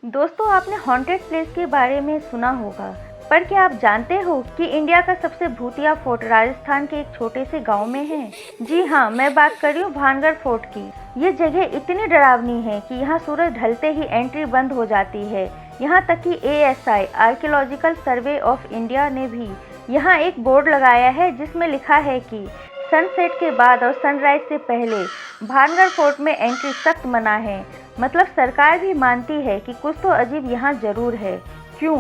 दोस्तों, आपने haunted place के बारे में सुना होगा, पर क्या आप जानते हो कि इंडिया का सबसे भूतिया फोर्ट राजस्थान के एक छोटे से गांव में है। जी हाँ, मैं बात कर रही हूँ भानगढ़ फोर्ट की। ये जगह इतनी डरावनी है कि यहाँ सूरज ढलते ही एंट्री बंद हो जाती है। यहाँ तक कि ASI archaeological survey of India ने भी यहाँ एक बोर्ड लगाया है जिसमें लिखा है कि सनसेट के बाद और सनराइज से पहले भानगढ़ फोर्ट में एंट्री सख्त मना है। मतलब सरकार भी मानती है कि कुछ तो अजीब यहाँ जरूर है। क्यों?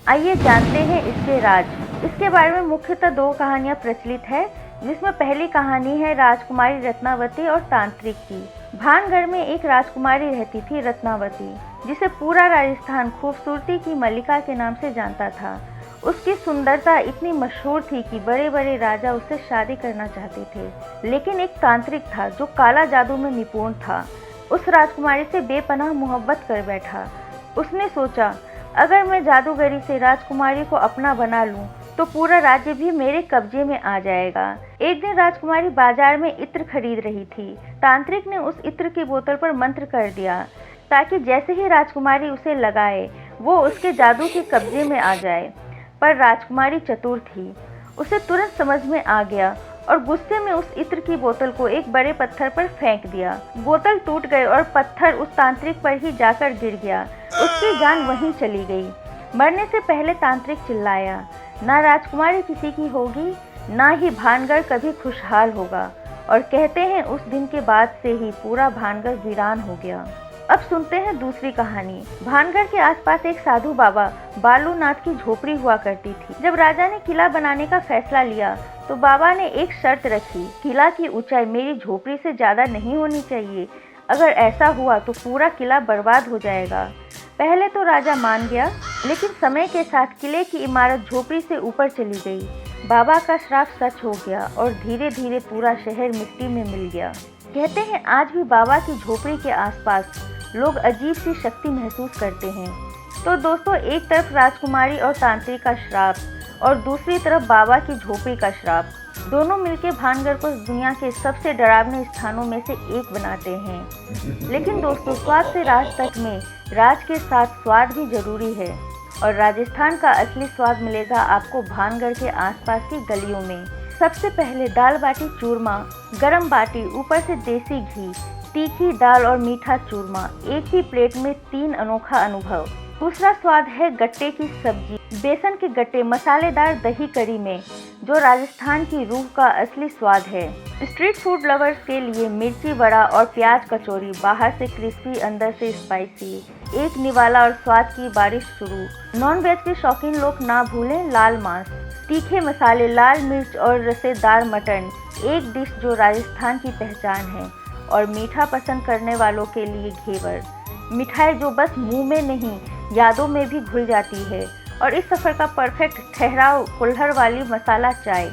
आइए जानते हैं इसके राज। इसके बारे में मुख्यतः दो कहानियाँ प्रचलित है, जिसमें पहली कहानी है राजकुमारी रत्नावती और तांत्रिक की। भानगढ़ में एक राजकुमारी रहती थी रत्नावती, जिसे पूरा राजस्थान खूबसूरती की मल्लिका के नाम से जानता था। उसकी सुंदरता इतनी मशहूर थी कि बड़े बड़े राजा उससे शादी करना चाहते थे। लेकिन एक तांत्रिक था जो काला जादू में निपुण था। उस राजकुमारी से बेपनाह मोहब्बत कर बैठा। उसने सोचा, अगर मैं जादूगरी से राजकुमारी को अपना बना लूं, तो पूरा राज्य भी मेरे कब्जे में आ जाएगा। एक दिन राजकुमारी बाजार में इत्र खरीद रही थी। तांत्रिक ने उस इत्र की बोतल पर मंत्र कर दिया ताकि जैसे ही राजकुमारी उसे लगाए, वो उसके जादू के कब्जे में आ जाए। पर राजकुमारी चतुर थी, उसे तुरंत समझ में आ गया और गुस्से में उस इत्र की बोतल को एक बड़े पत्थर पर फेंक दिया। बोतल टूट गई और पत्थर उस तांत्रिक पर ही जाकर गिर गया। उसकी जान वहीं चली गई। मरने से पहले तांत्रिक चिल्लाया, ना राजकुमारी किसी की होगी, ना ही भानगढ़ कभी खुशहाल होगा। और कहते हैं उस दिन के बाद से ही पूरा भानगढ़ वीरान हो गया। अब सुनते हैं दूसरी कहानी। भानगढ़ के आसपास एक साधु बाबा बालूनाथ की झोपड़ी हुआ करती थी। जब राजा ने किला बनाने का फैसला लिया तो बाबा ने एक शर्त रखी, किला की ऊंचाई मेरी झोपड़ी से ज्यादा नहीं होनी चाहिए। अगर ऐसा हुआ तो पूरा किला बर्बाद हो जाएगा। पहले तो राजा मान गया, लेकिन समय के साथ किले की इमारत झोपड़ी से ऊपर चली गई। बाबा का श्राप सच हो गया और धीरे धीरे पूरा शहर मिट्टी में मिल गया। कहते हैं आज भी बाबा की झोपड़ी के आसपास लोग अजीब सी शक्ति महसूस करते हैं। तो दोस्तों, एक तरफ राजकुमारी और तांत्रिक का श्राप और दूसरी तरफ बाबा की झोपड़ी का श्राप, दोनों मिलकर भानगढ़ को दुनिया के सबसे डरावने स्थानों में से एक बनाते हैं। लेकिन दोस्तों, स्वाद से राज तक में राज के साथ स्वाद भी जरूरी है। और राजस्थान का असली स्वाद मिलेगा आपको भानगढ़ के आसपास की गलियों में। सबसे पहले दाल बाटी चूरमा, गरम बाटी, ऊपर से देसी घी, तीखी दाल और मीठा चूरमा, एक ही प्लेट में 3 अनोखा अनुभव। दूसरा स्वाद है गट्टे की सब्जी, बेसन के गट्टे मसालेदार दही करी में, जो राजस्थान की रूह का असली स्वाद है। स्ट्रीट फूड लवर्स के लिए मिर्ची वड़ा और प्याज कचौरी, बाहर से क्रिस्पी अंदर से स्पाइसी, एक निवाला और स्वाद की बारिश शुरू। नॉन वेज के शौकीन लोग ना भूलें लाल मांस, तीखे मसाले, लाल मिर्च और रसेदार मटन, एक डिश जो राजस्थान की पहचान है। और मीठा पसंद करने वालों के लिए घेवर, मिठाई जो बस मुंह में नहीं यादों में भी घुल जाती है। और इस सफ़र का परफेक्ट ठहराव कुल्हड़ वाली मसाला चाय।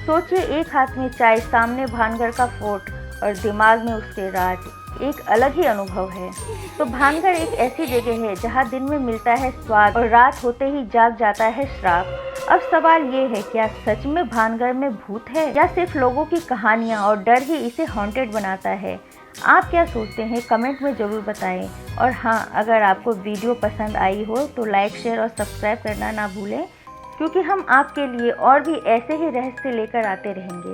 सोचिए, एक हाथ में चाय, सामने भानगढ़ का फोर्ट और दिमाग में उसके राज, एक अलग ही अनुभव है। तो भानगढ़ एक ऐसी जगह है जहाँ दिन में मिलता है स्वाद और रात होते ही जाग जाता है श्राप। अब सवाल ये है, क्या सच में भानगढ़ में भूत है या सिर्फ लोगों की कहानियाँ और डर ही इसे हॉन्टेड बनाता है? आप क्या सोचते हैं? कमेंट में ज़रूर बताएं। और हाँ, अगर आपको वीडियो पसंद आई हो तो लाइक, शेयर और सब्सक्राइब करना ना भूलें, क्योंकि हम आपके लिए और भी ऐसे ही रहस्य लेकर आते रहेंगे।